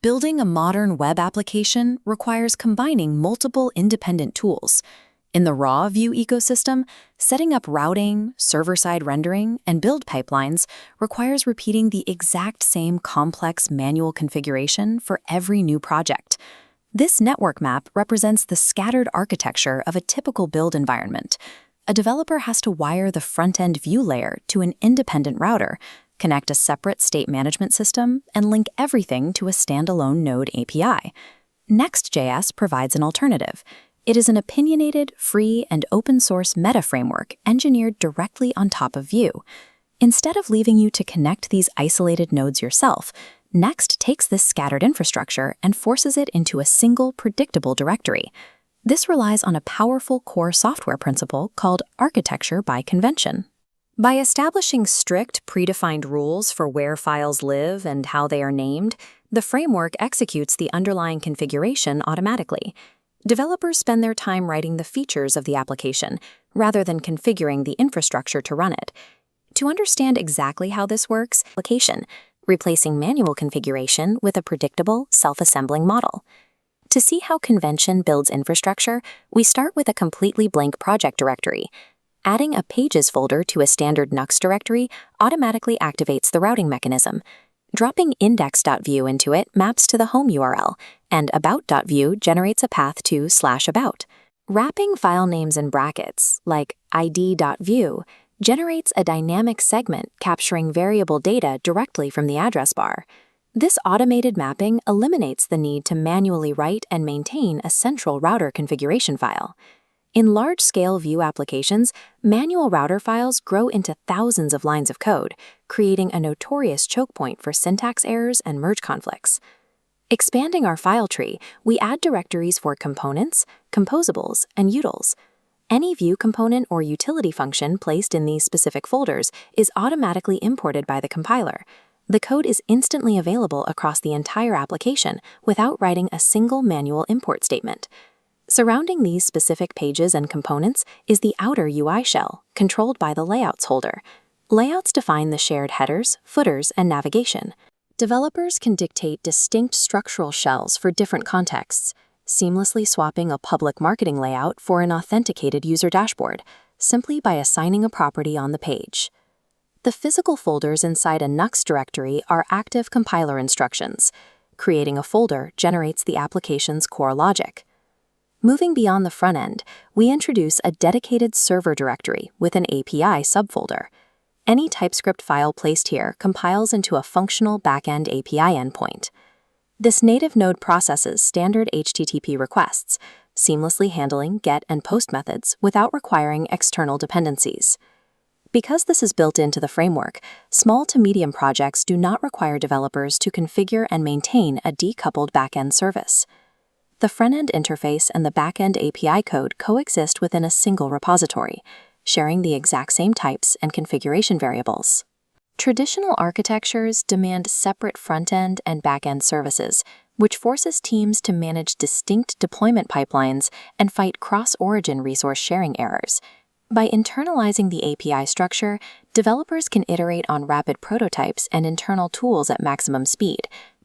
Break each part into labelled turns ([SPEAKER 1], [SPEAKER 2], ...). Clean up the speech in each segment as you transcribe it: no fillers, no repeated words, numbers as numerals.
[SPEAKER 1] Building a modern web application requires combining multiple independent tools. In the raw Vue ecosystem, setting up routing, server-side rendering, and build pipelines requires repeating the exact same complex manual configuration for every new project. This network map represents the scattered architecture of a typical build environment. A developer has to wire the front-end Vue layer to an independent router, connect a separate state management system, and link everything to a standalone Node API. Nuxt.js provides an alternative. It is an opinionated, free, and open-source meta framework engineered directly on top of Vue. Instead of leaving you to connect these isolated nodes yourself, Nuxt takes this scattered infrastructure and forces it into a single, predictable directory. This relies on a powerful core software principle called architecture by convention. By establishing strict, predefined rules for where files live and how they are named, the framework executes the underlying configuration automatically. Developers spend their time writing the features of the application, rather than configuring the infrastructure to run it. To understand exactly how this works, replacing manual configuration with a predictable, self-assembling model. To see how convention builds infrastructure, we start with a completely blank project directory. Adding a Pages folder to a standard Nuxt directory automatically activates the routing mechanism. Dropping index.vue into it maps to the home URL, and about.vue generates a path to /about. Wrapping file names in brackets, like id.vue, generates a dynamic segment capturing variable data directly from the address bar. This automated mapping eliminates the need to manually write and maintain a central router configuration file. In large-scale Vue applications, manual router files grow into thousands of lines of code, creating a notorious choke point for syntax errors and merge conflicts. Expanding our file tree, we add directories for components, composables, and utils. Any Vue component or utility function placed in these specific folders is automatically imported by the compiler. The code is instantly available across the entire application without writing a single manual import statement. Surrounding these specific pages and components is the outer UI shell, controlled by the layouts holder. Layouts define the shared headers, footers, and navigation. Developers can dictate distinct structural shells for different contexts, seamlessly swapping a public marketing layout for an authenticated user dashboard, simply by assigning a property on the page. The physical folders inside a Nuxt directory are active compiler instructions. Creating a folder generates the application's core logic. Moving beyond the front end, we introduce a dedicated server directory with an API subfolder. Any TypeScript file placed here compiles into a functional backend API endpoint. This native node processes standard HTTP requests, seamlessly handling GET and POST methods without requiring external dependencies. Because this is built into the framework, small to medium projects do not require developers to configure and maintain a decoupled backend service. The front-end interface and the back-end API code coexist within a single repository, sharing the exact same types and configuration variables. Traditional architectures demand separate front-end and back-end services, which forces teams to manage distinct deployment pipelines and fight cross-origin resource sharing errors. By internalizing the API structure, developers can iterate on rapid prototypes and internal tools at maximum speed,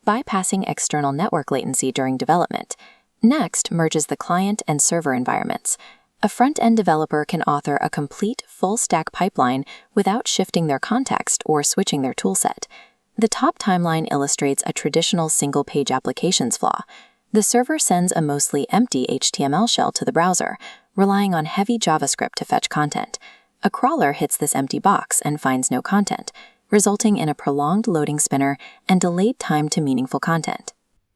[SPEAKER 1] bypassing external network latency during development. Nuxt merges the client and server environments. A front-end developer can author a complete, full-stack pipeline without shifting their context or switching their toolset. The top timeline illustrates a traditional single-page applications flaw. The server sends a mostly empty HTML shell to the browser, relying on heavy JavaScript to fetch content. A crawler hits this empty box and finds no content, resulting in a prolonged loading spinner and delayed time to meaningful content.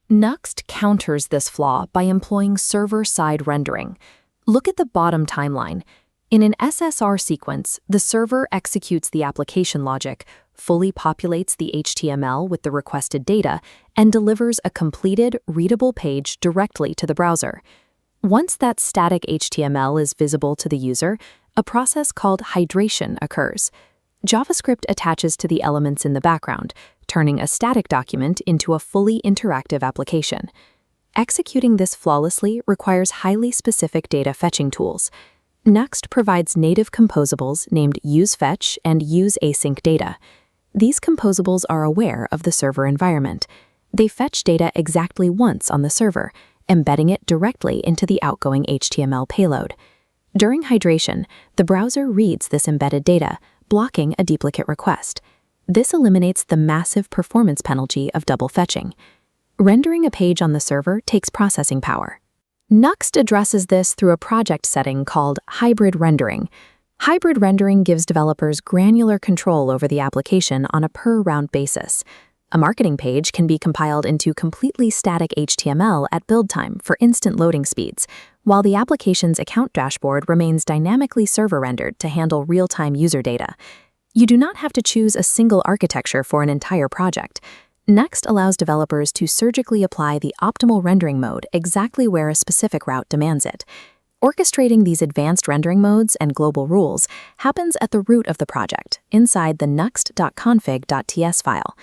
[SPEAKER 2] Nuxt counters this flaw by employing server-side rendering. Look at the bottom timeline. In an SSR sequence, the server executes the application logic, fully populates the HTML with the requested data, and delivers a completed, readable page directly to the browser. Once that static HTML is visible to the user, a process called hydration occurs. JavaScript attaches to the elements in the background, turning a static document into a fully interactive application. Executing this flawlessly requires highly specific data fetching tools. Nuxt provides native composables named useFetch and useAsyncData. These composables are aware of the server environment. They fetch data exactly once on the server, embedding it directly into the outgoing HTML payload. During hydration, the browser reads this embedded data, blocking a duplicate request. This eliminates the massive performance penalty of double fetching. Rendering a page on the server takes processing power. Nuxt addresses this through a project setting called hybrid rendering. Hybrid rendering gives developers granular control over the application on a per-round basis. A marketing page can be compiled into completely static HTML at build time for instant loading speeds, while the application's account dashboard remains dynamically server-rendered to handle real-time user data. You do not have to choose a single architecture for an entire project. Nuxt allows developers to surgically apply the optimal rendering mode exactly where a specific route demands it. Orchestrating these advanced rendering modes and global rules happens at the root of the project, inside the nuxt.config.ts file.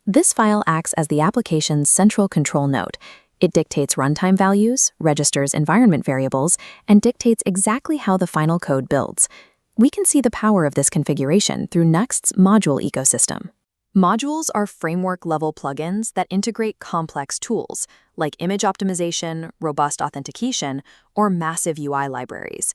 [SPEAKER 2] This file acts as the application's central control node. It dictates runtime values, registers environment variables, and dictates exactly how the final code builds. We can see the power of this configuration through Nuxt's module ecosystem. Modules are framework-level plugins that integrate complex tools, like image optimization, robust authentication, or massive UI libraries.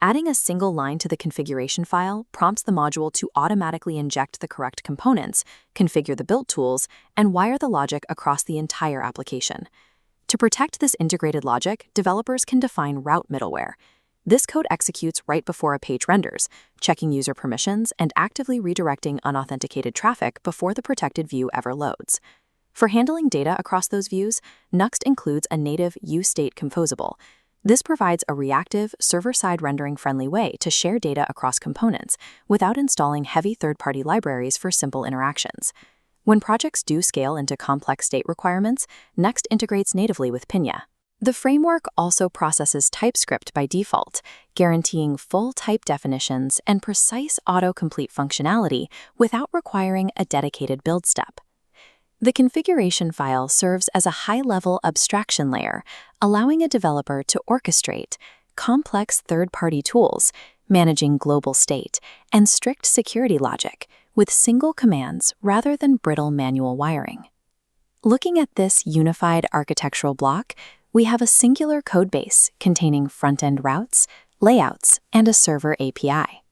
[SPEAKER 2] Adding a single line to the configuration file prompts the module to automatically inject the correct components, configure the build tools, and wire the logic across the entire application. To protect this integrated logic, developers can define route middleware. This code executes right before a page renders, checking user permissions and actively redirecting unauthenticated traffic before the protected view ever loads. For handling data across those views, Nuxt includes a native useState composable. This provides a reactive, server-side rendering-friendly way to share data across components without installing heavy third-party libraries for simple interactions. When projects do scale into complex state requirements, Nuxt integrates natively with Pinya. The framework also processes TypeScript by default, guaranteeing full type definitions and precise autocomplete functionality without requiring a dedicated build step. The configuration file serves as a high-level abstraction layer, allowing a developer to orchestrate complex third-party tools, managing global state, and strict security logic with single commands rather than brittle manual wiring. Looking at this unified architectural block, we have a singular codebase containing front-end routes, layouts, and a server API.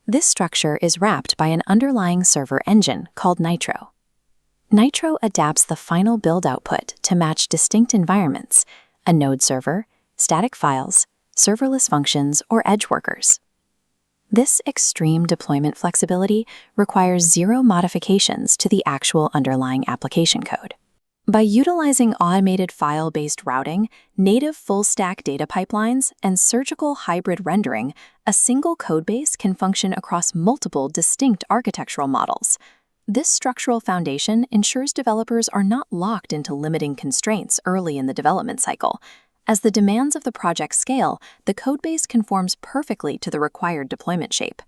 [SPEAKER 2] This structure is wrapped by an underlying server engine called Nitro. Nitro adapts the final build output to match distinct environments, a node server, static files, serverless functions, or edge workers. This extreme deployment flexibility requires zero modifications to the actual underlying application code. By utilizing automated file-based routing, native full-stack data pipelines, and surgical hybrid rendering, a single codebase can function across multiple distinct architectural models. This structural foundation ensures developers are not locked into limiting constraints early in the development cycle. As the demands of the project scale, the codebase conforms perfectly to the required deployment shape.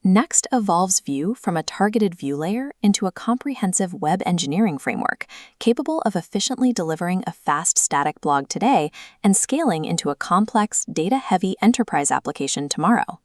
[SPEAKER 2] Nuxt evolves Vue from a targeted view layer into a comprehensive web engineering framework, capable of efficiently delivering a fast static blog today and scaling into a complex, data-heavy enterprise application tomorrow.